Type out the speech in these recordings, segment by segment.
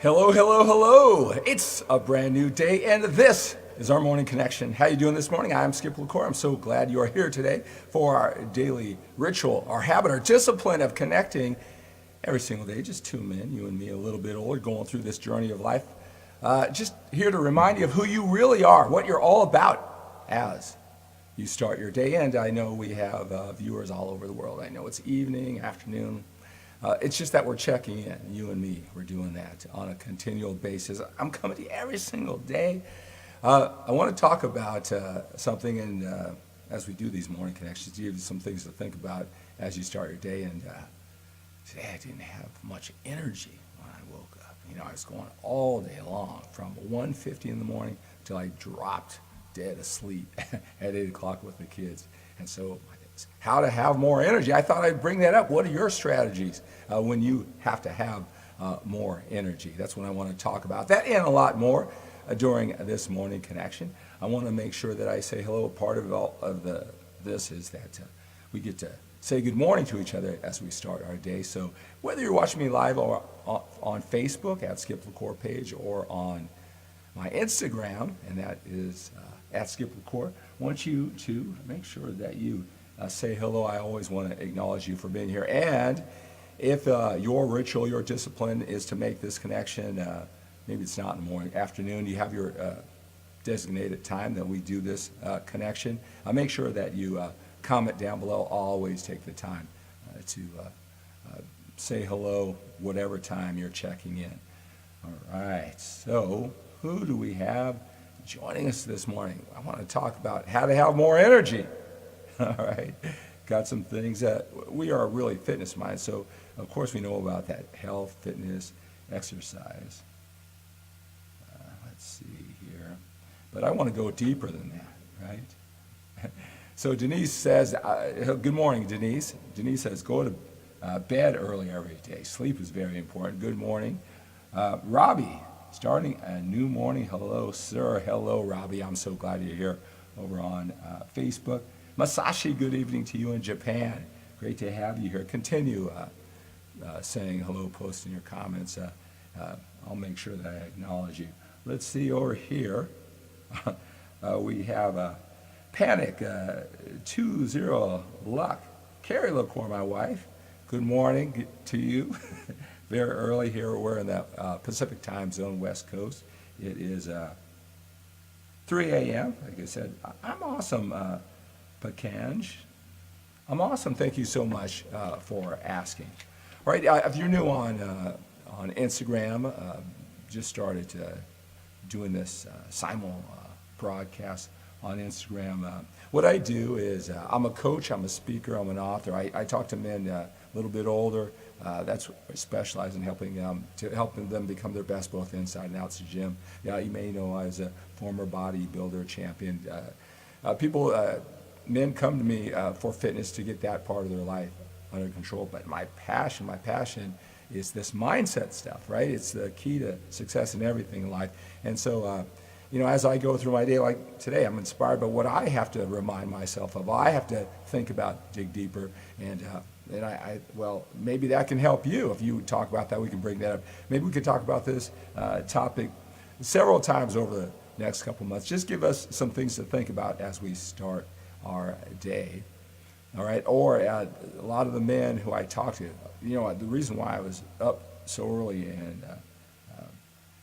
Hello, hello, hello. It's a brand new day, and this is our morning connection. How you doing this morning? I'm Skip LaCour. I'm so glad you are here today for our daily ritual, our habit, our discipline of connecting every single day. Just 2 men, you and me, a little bit older, going through this journey of life. Just here to remind you of who you really are, what you're all about as you start your day. And I know we have viewers all over the world. I know it's evening, afternoon. It's just that we're checking in, you and me. We're doing that on a continual basis. I'm coming to you every single day. I want to talk about something, and as we do these morning connections, give you some things to think about as you start your day. And today I didn't have much energy when I woke up. I was going all day long from 1:50 in the morning till I dropped dead asleep at 8 o'clock with the kids. And so how to have more energy. I thought I'd bring that up. What are your strategies when you have to have more energy? That's what I want to talk about. That and a lot more during this morning connection. I want to make sure that I say hello. Part of all of this is that we get to say good morning to each other as we start our day. So whether you're watching me live or on Facebook at Skip LaCour page or on my Instagram, and that is at Skip LaCour, I want you to make sure that you say hello. I always want to acknowledge you for being here. And if your ritual, your discipline is to make this connection, maybe it's not in the morning, afternoon, you have your designated time that we do this connection, make sure that you comment down below. I'll always take the time to say hello, whatever time you're checking in. All right, so who do we have joining us this morning? I want to talk about how to have more energy. All right, got some things that we are really fitness minded, so of course we know about that health, fitness, exercise. Let's see here, but I want to go deeper than that, right? So Denise says, good morning, Denise. Denise says, go to bed early every day. Sleep is very important. Good morning. Robbie, starting a new morning. Hello, sir. Hello, Robbie. I'm so glad you're here over on Facebook. Masashi, good evening to you in Japan. Great to have you here. Continue saying hello, posting your comments. I'll make sure that I acknowledge you. Let's see over here. We have Panic 20 Luck. Carrie LaCour, my wife. Good morning to you. Very early here. We're in the Pacific time zone, West Coast. It is 3 a.m. Like I said, I'm awesome. Pakanj. I'm awesome. Thank you so much for asking. All right, if you're new on Instagram, just started doing this simul broadcast on Instagram. What I do is I'm a coach, I'm a speaker, I'm an author. I talk to men a little bit older. That's what I specialize in helping them become their best both inside and outside the gym. Yeah, you may know I was a former bodybuilder champion. Men come to me for fitness to get that part of their life under control. But my passion is this mindset stuff, right? It's the key to success in everything in life. And so, as I go through my day, like today, I'm inspired by what I have to remind myself of. I have to think about, dig deeper, and well, maybe that can help you. If you talk about that, we can bring that up. Maybe we could talk about this topic several times over the next couple months. Just give us some things to think about as we start our day. All right, or a lot of the men who I talk to, the reason why I was up so early and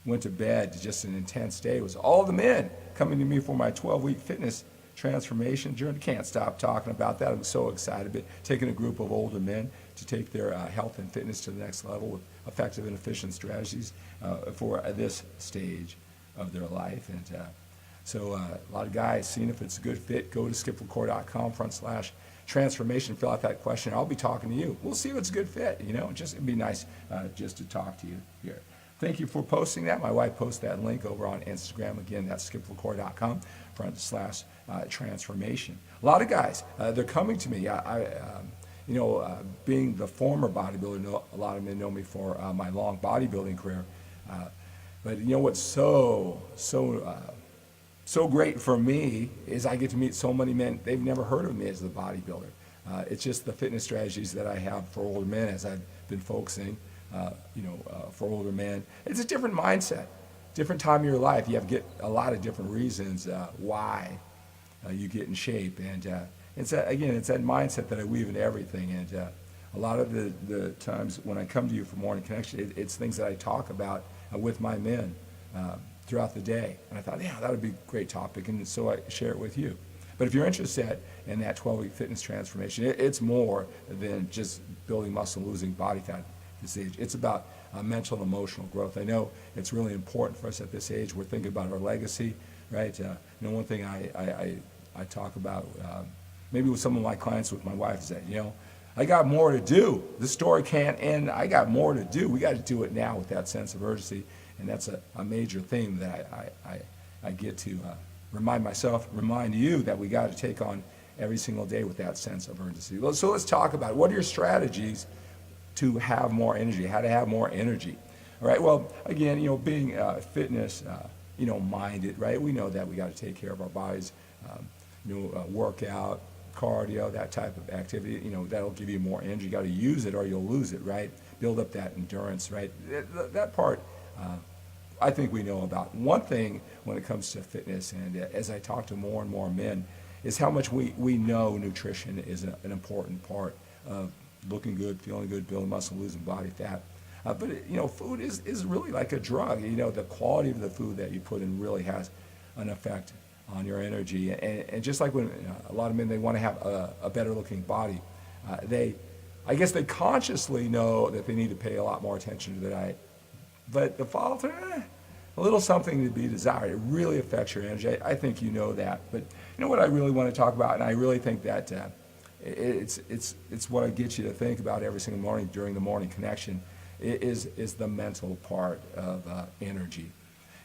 went to bed just an intense day was all the men coming to me for my 12-week fitness transformation journey. Can't stop talking about that. I'm so excited. But taking a group of older men to take their health and fitness to the next level with effective and efficient strategies for this stage of their life. And so a lot of guys, seeing if it's a good fit, go to skiplacour.com/transformation, fill out that question. I'll be talking to you. We'll see if it's a good fit. It'd be nice just to talk to you here. Thank you for posting that. My wife posts that link over on Instagram. Again, that's skiplacour.com/transformation. A lot of guys, they're coming to me. Being the former bodybuilder, a lot of men know me for my long bodybuilding career. But what's so great for me is I get to meet so many men. They've never heard of me as the bodybuilder. It's just the fitness strategies that I have for older men as I've been focusing for older men. It's a different mindset, different time of your life. You have to get a lot of different reasons why you get in shape. And it's that mindset that I weave into everything. And a lot of the times when I come to you for Morning Connection, it's things that I talk about with my men throughout the day. And I thought, yeah, that would be a great topic. And so I share it with you. But if you're interested in that 12-week fitness transformation, it's more than just building muscle, losing body fat at this age. It's about mental and emotional growth. I know it's really important for us at this age. We're thinking about our legacy, right? One thing I talk about, maybe with some of my clients, with my wife, is that, I got more to do. This story can't end. I got more to do. We got to do it now with that sense of urgency. And that's a major theme that I get to remind myself, remind you that we got to take on every single day with that sense of urgency. So let's talk about what are your strategies to have more energy, how to have more energy. All right, well, again, being fitness, minded, right? We know that we got to take care of our bodies, workout, cardio, that type of activity, that'll give you more energy. You got to use it or you'll lose it, right? Build up that endurance, right? That part, I think we know about. One thing when it comes to fitness, and as I talk to more and more men, is how much we know nutrition is an important part of looking good, feeling good, building muscle, losing body fat. But food is really like a drug. The quality of the food that you put in really has an effect on your energy. And just like when a lot of men, they want to have a better looking body, I guess they consciously know that they need to pay a lot more attention to the diet. But the follow-through, a little something to be desired. It really affects your energy. I think you know that. But what I really want to talk about, and I really think that it's what I get you to think about every single morning during the Morning Connection, is the mental part of energy.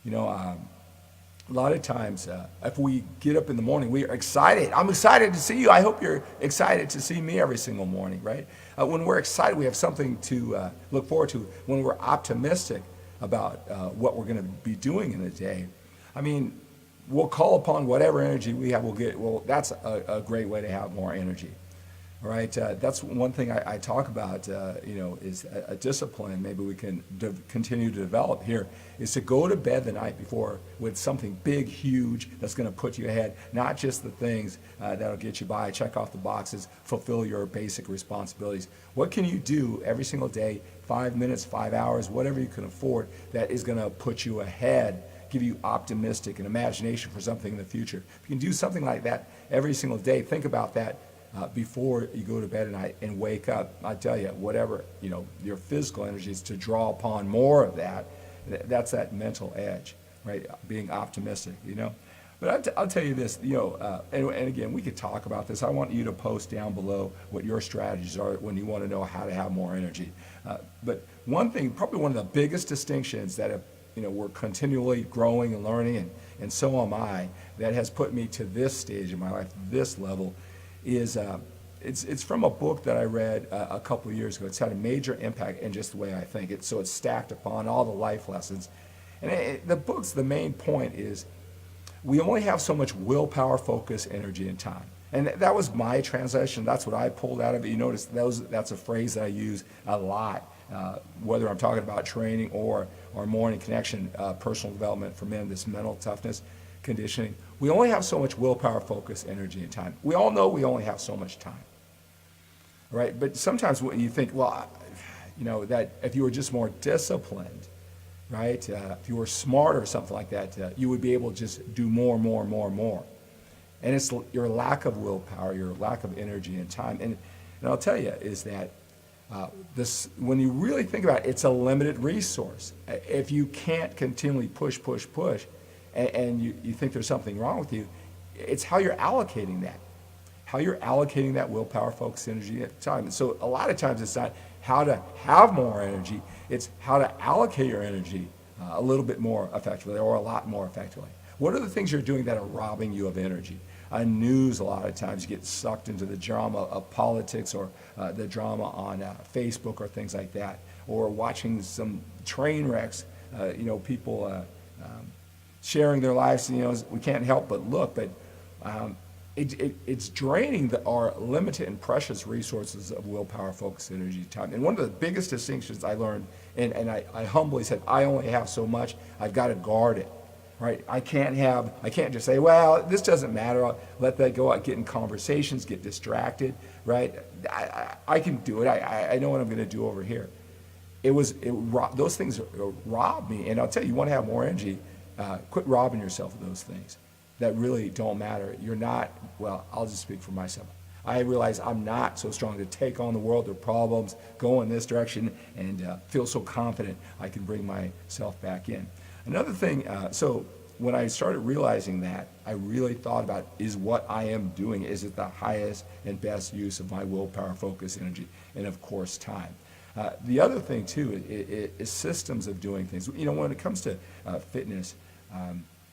A lot of times, if we get up in the morning, we are excited. I'm excited to see you. I hope you're excited to see me every single morning, right? When we're excited, we have something to look forward to. When we're optimistic about what we're going to be doing in the day, we'll call upon whatever energy we have. That's a great way to have more energy. All right, that's one thing I talk about, is a discipline maybe we can continue to develop here, is to go to bed the night before with something big, huge, that's going to put you ahead, not just the things that'll get you by, check off the boxes, fulfill your basic responsibilities. What can you do every single day, 5 minutes, 5 hours, whatever you can afford, that is going to put you ahead, give you optimistic and imagination for something in the future? If you can do something like that every single day, think about that. Before you go to bed at night and wake up, I tell you, whatever, your physical energy is to draw upon more of that. That's that mental edge, right? Being optimistic, But I'll tell you this, and again, we could talk about this. I want you to post down below what your strategies are when you want to know how to have more energy. But one thing, probably one of the biggest distinctions that we're continually growing and learning, and so am I, that has put me to this stage in my life, this level, is it's from a book that I read a couple of years ago. It's had a major impact in just the way I think. So it's stacked upon all the life lessons. And the main point is we only have so much willpower, focus, energy, and time. And that was my translation. That's what I pulled out of it. You notice that's a phrase that I use a lot, whether I'm talking about training or Morning Connection, personal development for men, this mental toughness, conditioning. We only have so much willpower, focus, energy, and time. We all know we only have so much time, right? But sometimes when you think, that if you were just more disciplined, right? If you were smart or something like that, you would be able to just do more. And it's your lack of willpower, your lack of energy and time. And I'll tell you is that when you really think about it, it's a limited resource. If you can't continually push, and you think there's something wrong with you, it's how you're allocating that. How you're allocating that willpower, focus, energy, and time. And so a lot of times it's not how to have more energy, it's how to allocate your energy a little bit more effectively or a lot more effectively. What are the things you're doing that are robbing you of energy? News, a lot of times you get sucked into the drama of politics or the drama on Facebook or things like that, or watching some train wrecks, people sharing their lives. We can't help but look, but it's draining our limited and precious resources of willpower, focus, energy, time. And one of the biggest distinctions I learned, and I humbly said, I only have so much, I've got to guard it, right? I can't just say, well, this doesn't matter, I'll let that go, I get in conversations, get distracted, right? I can do it, I know what I'm going to do over here. Those things rob me, and I'll tell you, you want to have more energy, quit robbing yourself of those things that really don't matter. You're not, well, I'll just speak for myself. I realize I'm not so strong to take on the world, their problems, go in this direction, and feel so confident I can bring myself back in. Another thing, so when I started realizing that, I really thought about, is what I am doing, is it the highest and best use of my willpower, focus, energy, and of course, time. The other thing too is systems of doing things. You know, when it comes to fitness,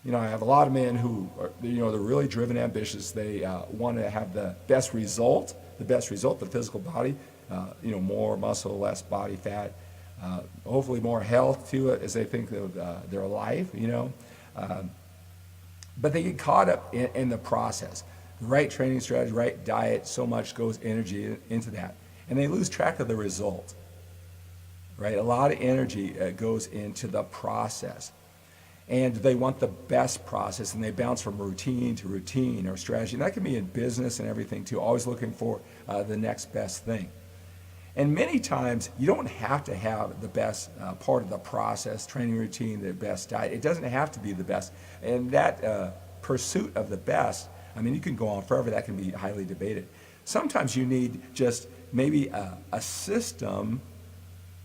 you know, I have a lot of men who are, you know, they're really driven, ambitious. They want to have the best result, the physical body, you know, more muscle, less body fat, hopefully more health to it as they think of their life, you know. But they get caught up in the process. The right training strategy, right diet, so much goes energy into that. And they lose track of the result, right? A lot of energy goes into the process. And they want the best process, and they bounce from routine to routine or strategy. And that can be in business and everything too, always looking for the next best thing. And many times, you don't have to have the best part of the process, training routine, the best diet. It doesn't have to be the best. And that pursuit of the best, I mean, you can go on forever. That can be highly debated. Sometimes you need just maybe a system,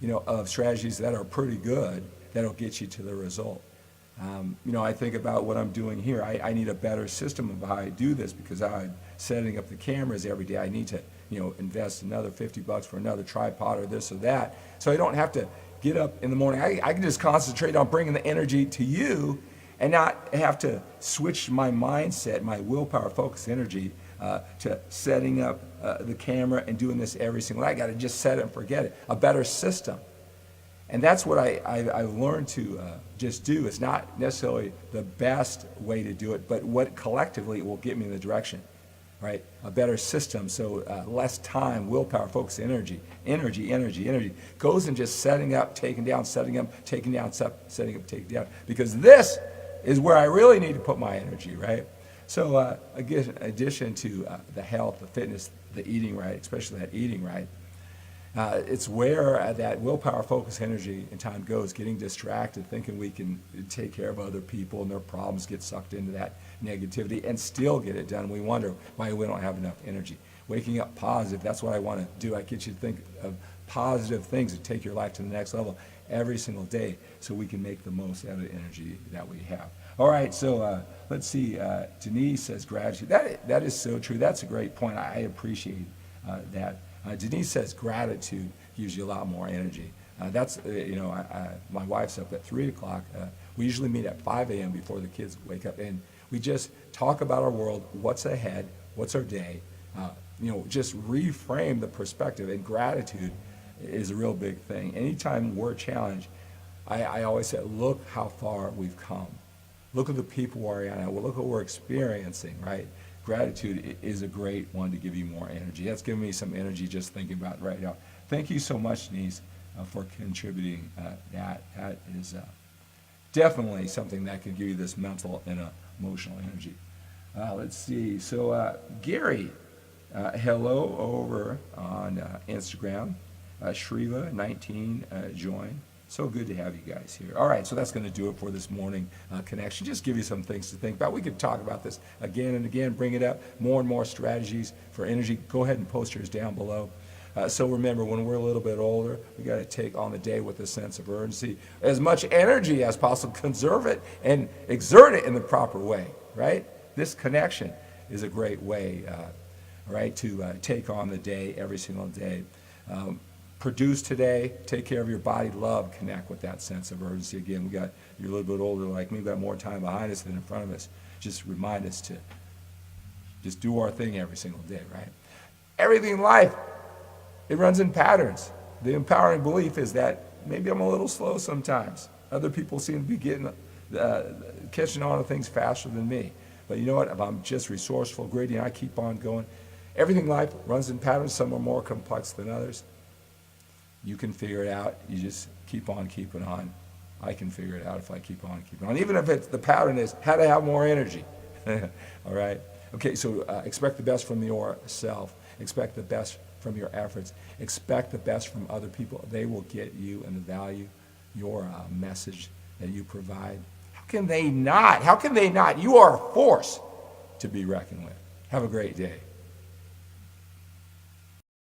you know, of strategies that are pretty good that'll get you to the result. You know, I think about what I'm doing here. I need a better system of how I do this, because I'm setting up the cameras every day. I need to, you know, invest another $50 for another tripod or this or that. So I don't have to get up in the morning. I can just concentrate on bringing the energy to you and not have to switch my mindset, my willpower, focus, energy to setting up the camera and doing this every single day. I got to just set it and forget it. A better system. And that's what I've learned to just do. It's not necessarily the best way to do it, but what collectively will get me in the direction, right? A better system, so less time, willpower, focus, energy. Goes in just setting up, taking down, setting up, taking down, setting up, taking down. Because this is where I really need to put my energy, right? So again, in addition to the health, the fitness, the eating right, especially that eating right, it's where that willpower, focus, energy, and time goes, getting distracted, thinking we can take care of other people and their problems, get sucked into that negativity and still get it done. We wonder why we don't have enough energy. Waking up positive, that's what I want to do. I get you to think of positive things that take your life to the next level every single day so we can make the most out of the energy that we have. All right, so let's see. Denise says gratitude. That is so true. That's a great point. I appreciate that. Denise says gratitude gives you a lot more energy. That's, you know, my wife's up at 3 o'clock. We usually meet at 5 a.m. before the kids wake up, and we just talk about our world, what's ahead, what's our day, you know, just reframe the perspective, and gratitude is a real big thing. Anytime we're challenged, I always say, look how far we've come. Look at the people we're around. Well, look what we're experiencing, right? Gratitude is a great one to give you more energy. That's giving me some energy just thinking about it right now. Thank you so much, Denise, for contributing that. That is definitely something that can give you this mental and emotional energy. Let's see. So Gary, hello over on Instagram. Shriva19 joined. So good to have you guys here. All right, so that's going to do it for this morning connection. Just give you some things to think about. We could talk about this again and again, bring it up, more and more strategies for energy. Go ahead and post yours down below. So remember, when we're a little bit older, we got to take on the day with a sense of urgency. As much energy as possible, conserve it and exert it in the proper way, right? This connection is a great way, right, to take on the day every single day. Produce today, take care of your body, love, connect with that sense of urgency. Again, you're a little bit older like me, we've got more time behind us than in front of us. Just remind us to just do our thing every single day, right? Everything in life, it runs in patterns. The empowering belief is that maybe I'm a little slow sometimes. Other people seem to be catching on to things faster than me. But you know what? If I'm just resourceful, gritty, and I keep on going, everything in life runs in patterns. Some are more complex than others. You can figure it out. You just keep on keeping on. I can figure it out if I keep on keeping on. Even if the pattern is how to have more energy. All right? Okay, so expect the best from yourself. Expect the best from your efforts. Expect the best from other people. They will get you and value your message that you provide. How can they not? How can they not? You are a force to be reckoned with. Have a great day.